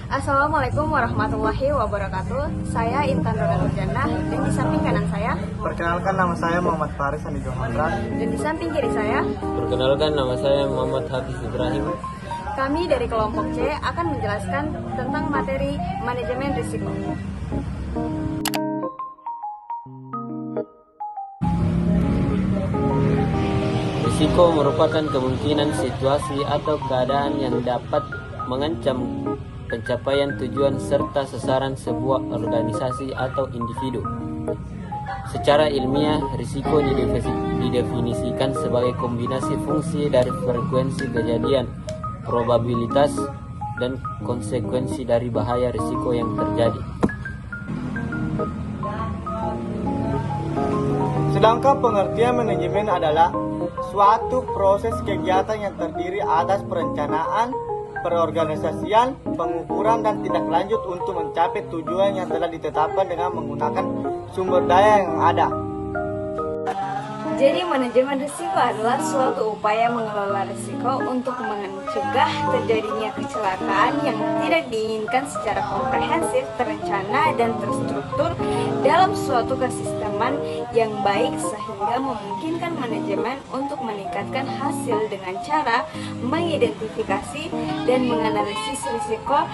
Assalamualaikum warahmatullahi wabarakatuh. Saya Intan Rodatul Jannah dan di samping kanan saya. Perkenalkan, nama saya Muhammad Faris Andi Johandra. Dan di samping kiri saya. Perkenalkan, nama saya Muhammad Hafiz Ibrahim. Kami dari kelompok C akan menjelaskan tentang materi manajemen risiko. Risiko merupakan kemungkinan situasi atau keadaan yang dapat mengancam pencapaian tujuan serta sasaran sebuah organisasi atau individu. Secara ilmiah, risiko didefinisikan sebagai kombinasi fungsi dari frekuensi kejadian, probabilitas, dan konsekuensi dari bahaya risiko yang terjadi. Sedangkan pengertian manajemen adalah suatu proses kegiatan yang terdiri atas perencanaan, perorganisasian, pengukuran, dan tindak lanjut untuk mencapai tujuan yang telah ditetapkan dengan menggunakan sumber daya yang ada. Jadi manajemen risiko adalah suatu upaya mengelola risiko untuk mencegah terjadinya kecelakaan yang tidak diinginkan secara komprehensif, terencana, dan terstruktur dalam suatu kesisteman yang baik sehingga memungkinkan manajemen untuk meningkatkan hasil dengan cara mengidentifikasi dan menganalisis risiko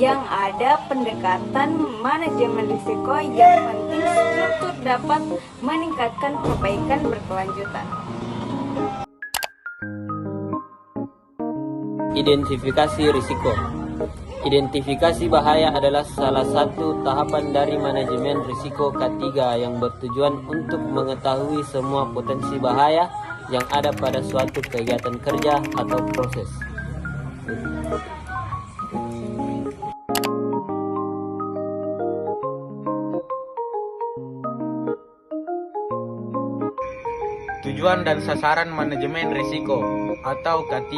yang ada. Pendekatan manajemen risiko yang penting struktur dapat meningkatkan perbaikan berkelanjutan. Identifikasi risiko. Identifikasi bahaya adalah salah satu tahapan dari manajemen risiko K3 yang bertujuan untuk mengetahui semua potensi bahaya yang ada pada suatu kegiatan kerja atau proses. Tujuan dan sasaran manajemen risiko atau K3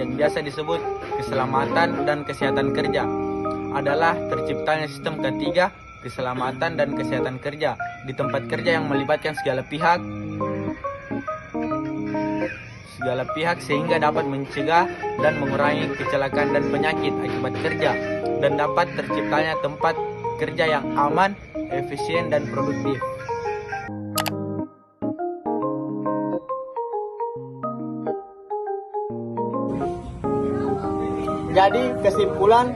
yang biasa disebut keselamatan dan kesehatan kerja adalah terciptanya sistem K3 keselamatan dan kesehatan kerja di tempat kerja yang melibatkan segala pihak sehingga dapat mencegah dan mengurangi kecelakaan dan penyakit akibat kerja dan dapat terciptanya tempat kerja yang aman, efisien, dan produktif. Jadi kesimpulan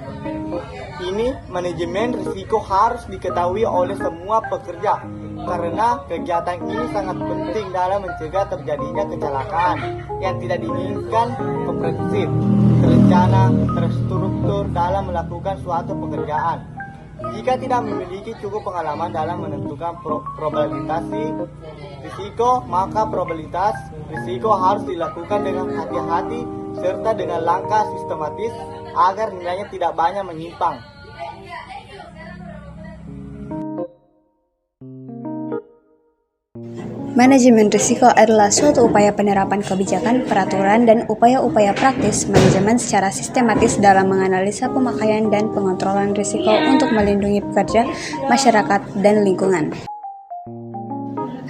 ini, manajemen risiko harus diketahui oleh semua pekerja karena kegiatan ini sangat penting dalam mencegah terjadinya kecelakaan yang tidak diinginkan, komprehensif, terencana, terstruktur dalam melakukan suatu pekerjaan. Jika tidak memiliki cukup pengalaman dalam menentukan probabilitas risiko, maka probabilitas risiko harus dilakukan dengan hati-hati serta dengan langkah sistematis agar nilainya tidak banyak menyimpang. Manajemen risiko adalah suatu upaya penerapan kebijakan, peraturan, dan upaya-upaya praktis manajemen secara sistematis dalam menganalisa pemakaian dan pengontrolan risiko untuk melindungi pekerja, masyarakat, dan lingkungan.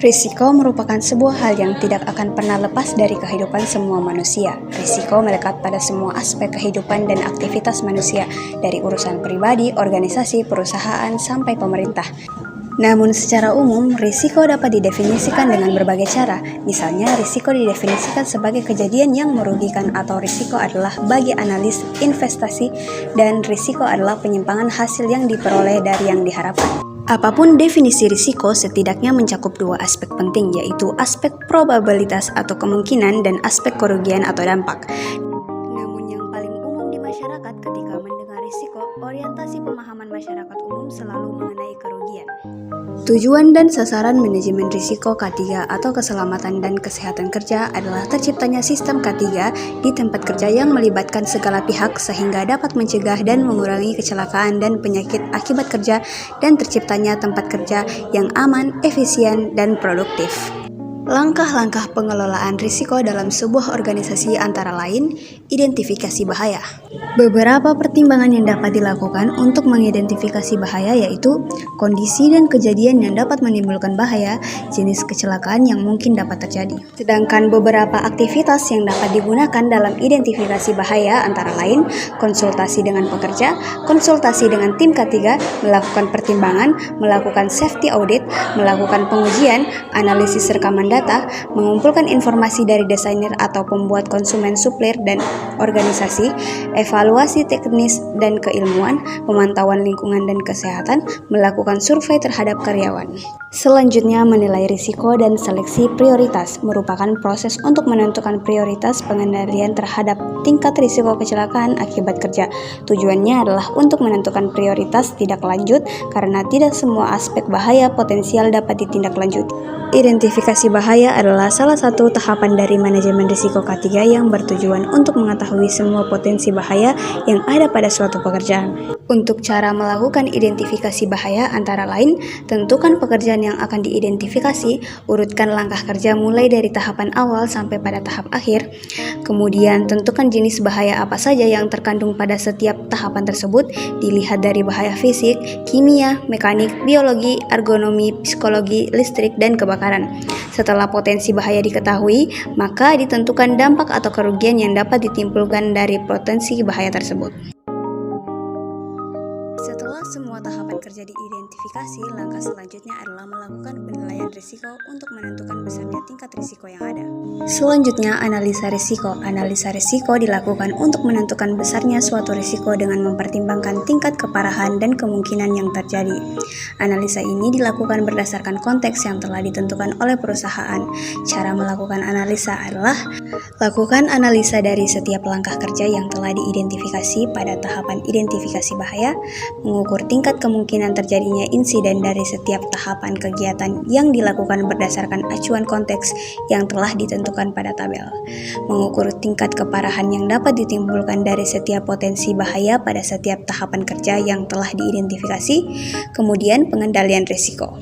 Risiko merupakan sebuah hal yang tidak akan pernah lepas dari kehidupan semua manusia. Risiko melekat pada semua aspek kehidupan dan aktivitas manusia, dari urusan pribadi, organisasi, perusahaan, sampai pemerintah. Namun secara umum, risiko dapat didefinisikan dengan berbagai cara. Misalnya, risiko didefinisikan sebagai kejadian yang merugikan atau risiko adalah bagi analis investasi dan risiko adalah penyimpangan hasil yang diperoleh dari yang diharapkan. Apapun definisi risiko setidaknya mencakup dua aspek penting, yaitu aspek probabilitas atau kemungkinan dan aspek kerugian atau dampak. Namun yang paling umum di masyarakat ketika mendengar risiko, orientasi pemahaman masyarakat umum selalu mengenai kerugian. Tujuan dan sasaran manajemen risiko K3 atau keselamatan dan kesehatan kerja adalah terciptanya sistem K3 di tempat kerja yang melibatkan segala pihak sehingga dapat mencegah dan mengurangi kecelakaan dan penyakit akibat kerja dan terciptanya tempat kerja yang aman, efisien, dan produktif. Langkah-langkah pengelolaan risiko dalam sebuah organisasi antara lain, identifikasi bahaya. Beberapa pertimbangan yang dapat dilakukan untuk mengidentifikasi bahaya yaitu kondisi dan kejadian yang dapat menimbulkan bahaya, jenis kecelakaan yang mungkin dapat terjadi. Sedangkan beberapa aktivitas yang dapat digunakan dalam identifikasi bahaya antara lain konsultasi dengan pekerja, konsultasi dengan tim K3, melakukan pertimbangan, melakukan safety audit, melakukan pengujian, analisis rekaman data, mengumpulkan informasi dari desainer atau pembuat konsumen supplier dan organisasi, evaluasi teknis dan keilmuan, pemantauan lingkungan dan kesehatan, melakukan survei terhadap karyawan. Selanjutnya, menilai risiko dan seleksi prioritas merupakan proses untuk menentukan prioritas pengendalian terhadap tingkat risiko kecelakaan akibat kerja. Tujuannya adalah untuk menentukan prioritas tindak lanjut karena tidak semua aspek bahaya potensial dapat ditindaklanjuti. Identifikasi bahaya adalah salah satu tahapan dari manajemen risiko K3 yang bertujuan untuk mengetahui semua potensi bahaya yang ada pada suatu pekerjaan. Untuk cara melakukan identifikasi bahaya antara lain, tentukan pekerjaan yang akan diidentifikasi, urutkan langkah kerja mulai dari tahapan awal sampai pada tahap akhir. Kemudian tentukan jenis bahaya apa saja yang terkandung pada setiap tahapan tersebut, dilihat dari bahaya fisik, kimia, mekanik, biologi, ergonomi, psikologi, listrik, dan kebakaran. Setelah potensi bahaya diketahui, maka ditentukan dampak atau kerugian yang dapat ditimbulkan dari potensi bahaya tersebut. Setelah semua tahapan kerja diidentifikasi, langkah selanjutnya adalah melakukan penilaian risiko untuk menentukan besarnya tingkat risiko yang ada. Selanjutnya, analisa risiko. Analisa risiko dilakukan untuk menentukan besarnya suatu risiko dengan mempertimbangkan tingkat keparahan dan kemungkinan yang terjadi. Analisa ini dilakukan berdasarkan konteks yang telah ditentukan oleh perusahaan. Cara melakukan analisa adalah lakukan analisa dari setiap langkah kerja yang telah diidentifikasi pada tahapan identifikasi bahaya, mengukur tingkat kemungkinan terjadinya insiden dari setiap tahapan kegiatan yang dilakukan berdasarkan acuan konteks yang telah ditentukan pada tabel, mengukur tingkat keparahan yang dapat ditimbulkan dari setiap potensi bahaya pada setiap tahapan kerja yang telah diidentifikasi, kemudian pengendalian risiko.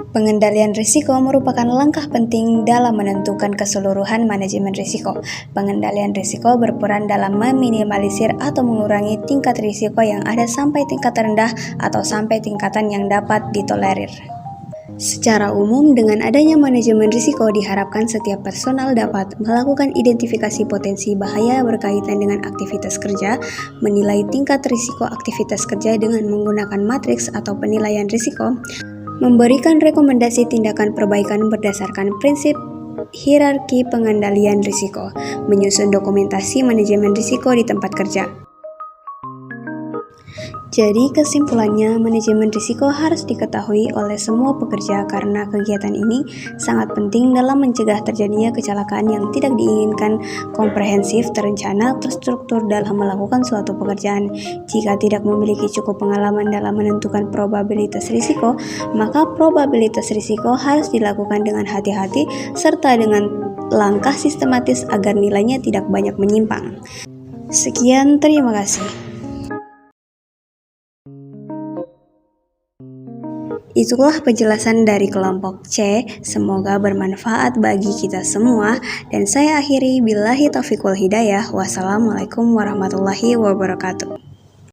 Pengendalian risiko merupakan langkah penting dalam menentukan keseluruhan manajemen risiko. Pengendalian risiko berperan dalam meminimalisir atau mengurangi tingkat risiko yang ada sampai tingkat terendah atau sampai tingkatan yang dapat ditolerir. Secara umum, dengan adanya manajemen risiko diharapkan setiap personal dapat melakukan identifikasi potensi bahaya berkaitan dengan aktivitas kerja, menilai tingkat risiko aktivitas kerja dengan menggunakan matriks atau penilaian risiko, memberikan rekomendasi tindakan perbaikan berdasarkan prinsip hierarki pengendalian risiko, menyusun dokumentasi manajemen risiko di tempat kerja. Jadi kesimpulannya, manajemen risiko harus diketahui oleh semua pekerja karena kegiatan ini sangat penting dalam mencegah terjadinya kecelakaan yang tidak diinginkan, komprehensif, terencana, terstruktur dalam melakukan suatu pekerjaan. Jika tidak memiliki cukup pengalaman dalam menentukan probabilitas risiko, maka probabilitas risiko harus dilakukan dengan hati-hati serta dengan langkah sistematis agar nilainya tidak banyak menyimpang. Sekian, terima kasih. Itulah penjelasan dari kelompok C, semoga bermanfaat bagi kita semua, dan saya akhiri billahi taufiq wal hidayah. Wassalamualaikum warahmatullahi wabarakatuh.